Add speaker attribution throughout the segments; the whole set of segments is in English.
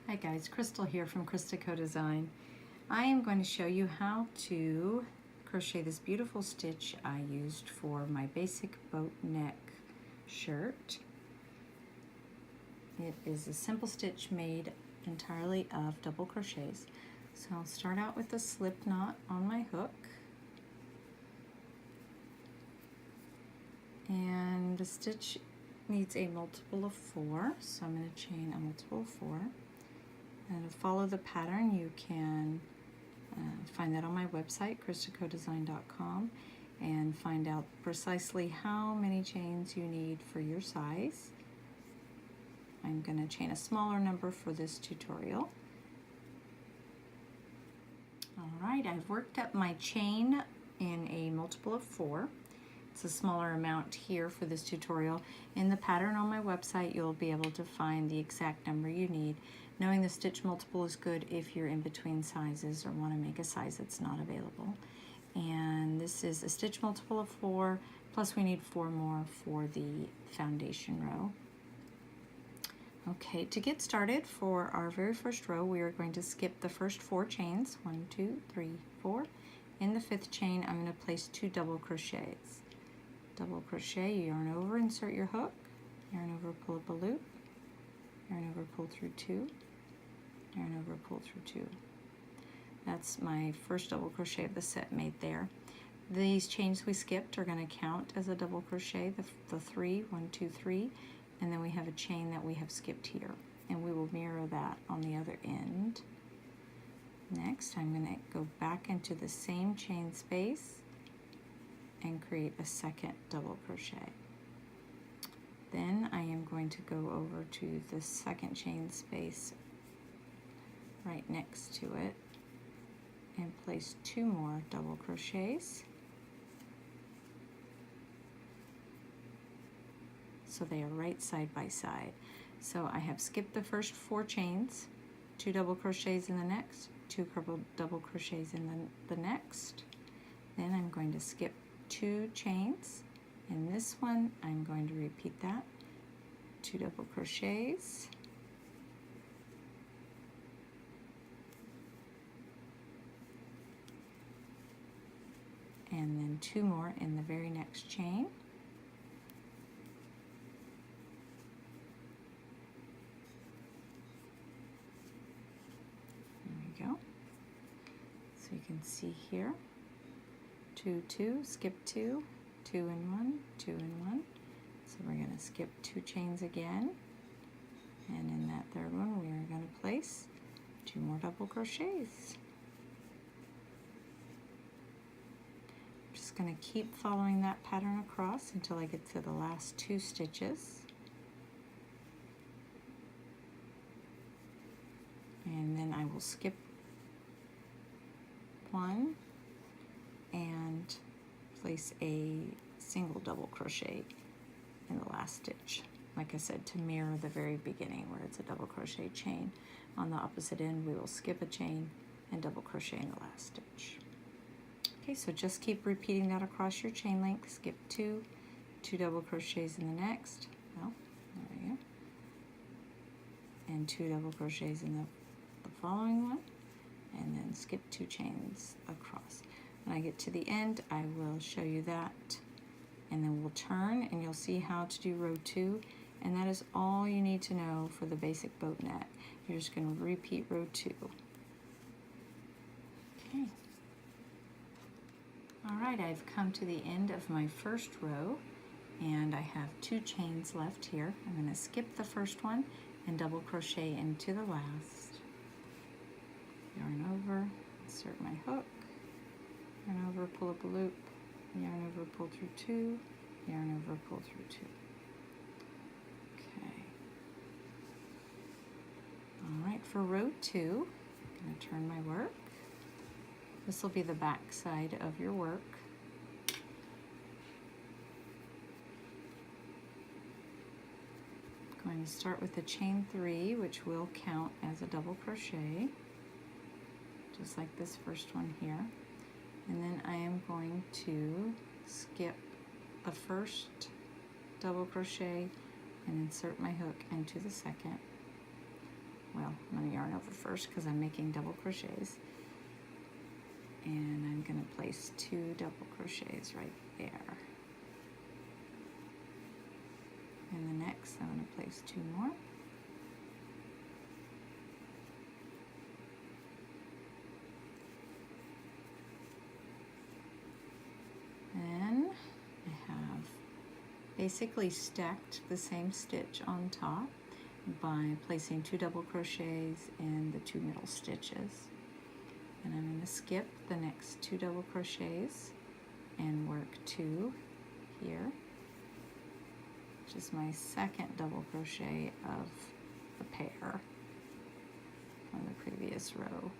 Speaker 1: Hi guys, Crystal here from Crystal Design. I am going to show you how to crochet this beautiful stitch I used for my basic boat neck shirt. It is a simple stitch made entirely of double crochets. So I'll start out with a slip knot on my hook. And the stitch needs a multiple of 4, so I'm going to chain a multiple of 4. And to follow the pattern, you can find that on my website, crystalcodesign.com, and find out precisely how many chains you need for your size. I'm going to chain a smaller number for this tutorial. Alright, I've worked up my chain in a multiple of 4. It's a smaller amount here for this tutorial. In the pattern on my website, you'll be able to find the exact number you need. Knowing the stitch multiple is good if you're in between sizes or want to make a size that's not available. And this is a stitch multiple of 4, plus we need 4 more for the foundation row. Okay, to get started for our very first row, we are going to skip the first 4 chains, 1, 2, 3, 4. In the 5th chain, I'm going to place 2 double crochets. Double crochet, yarn over, insert your hook, yarn over, pull up a loop, yarn over, pull through 2, yarn over, pull through 2. That's my first double crochet of the set made there. These chains we skipped are going to count as a double crochet, the 3, 1, 2, 3, and then we have a chain that we have skipped here, and we will mirror that on the other end. Next, I'm going to go back into the same chain space and create a second double crochet. Then I am going to go over to the second chain space right next to it and place 2 more double crochets. So they are right side by side. So I have skipped the first 4 chains, 2 double crochets in the next, 2 double crochets in the next. Then I'm going to skip 2 chains. In this one, I'm going to repeat that. 2 double crochets. And then 2 more in the very next chain. There we go. So you can see here, 2, 2, skip 2, 2 and 1, 2 and 1. So we're going to skip 2 chains again, and in that third one we are going to place 2 more double crochets. I'm just going to keep following that pattern across until I get to the last 2 stitches. And then I will skip 1 and place a single double crochet in the last stitch. Like I said, to mirror the very beginning where it's a double crochet chain. On the opposite end, we will skip a chain and double crochet in the last stitch. Okay, so just keep repeating that across your chain length. Skip 2, 2 double crochets in the next. Well, there we go. And 2 double crochets in the following one. And then skip 2 chains across. When I get to the end, I will show you that, and then we'll turn and you'll see how to do row 2, and that is all you need to know for the basic boat neck. You're just going to repeat row 2. Okay. Alright, I've come to the end of my first row, and I have 2 chains left here. I'm going to skip the first one and double crochet into the last. Yarn over, insert my hook, yarn over, pull up a loop, yarn over, pull through 2, yarn over, pull through 2. Okay. Alright, for row 2, I'm going to turn my work. This will be the back side of your work. I'm going to start with a chain 3, which will count as a double crochet, just like this first one here. And then I am going to skip the first double crochet and insert my hook into the second. Well, well, I'm going to yarn over first because I'm making double crochets. And I'm going to place 2 double crochets right there. And the next, I'm going to place 2 more. Then I have basically stacked the same stitch on top by placing 2 double crochets in the 2 middle stitches. And I'm going to skip the next 2 double crochets and work 2 here, which is my second double crochet of the pair from the previous row.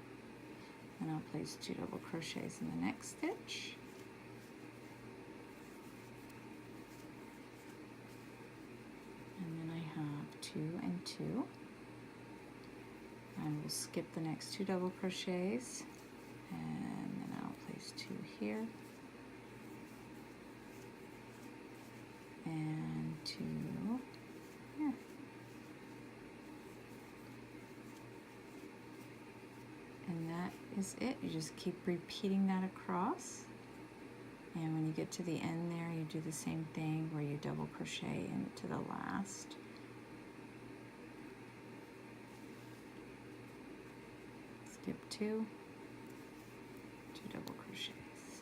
Speaker 1: And I'll place 2 double crochets in the next stitch. And then I have 2 and 2. I will skip the next 2 double crochets, and then I'll place 2 here, and 2 here. And that is it. You just keep repeating that across. And when you get to the end there, you do the same thing where you double crochet into the last. Skip 2 double crochets.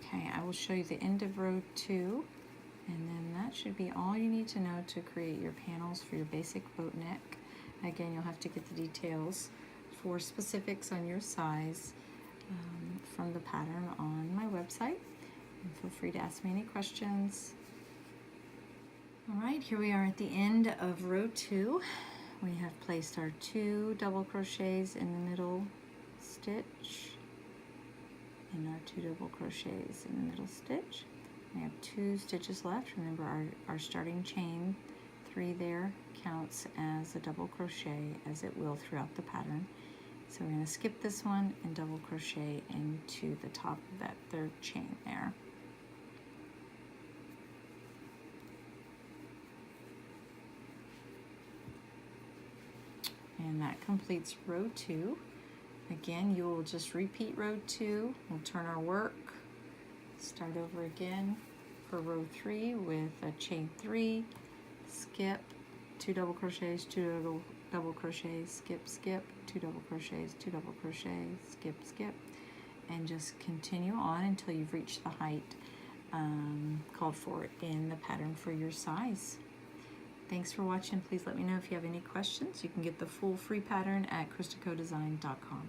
Speaker 1: Okay, I will show you the end of row 2, and then that should be all you need to know to create your panels for your basic boat neck. Again, you'll have to get the details for specifics on your size from the pattern on my website. And feel free to ask me any questions. All right, here we are at the end of row 2. We have placed our 2 double crochets in the middle stitch and our 2 double crochets in the middle stitch. We have 2 stitches left. Remember, our starting chain 3 there counts as a double crochet, as it will throughout the pattern. So we're going to skip this one and double crochet into the top of that 3rd chain there. And that completes row 2. Again, you will just repeat row 2. We'll turn our work, start over again for row 3 with a chain 3, skip, 2 double crochets, 2 double crochets, skip, skip, 2 double crochets, 2 double crochets, skip, skip, and just continue on until you've reached the height called for in the pattern for your size. Thanks for watching. Please let me know if you have any questions. You can get the full free pattern at ChristaCodesign.com.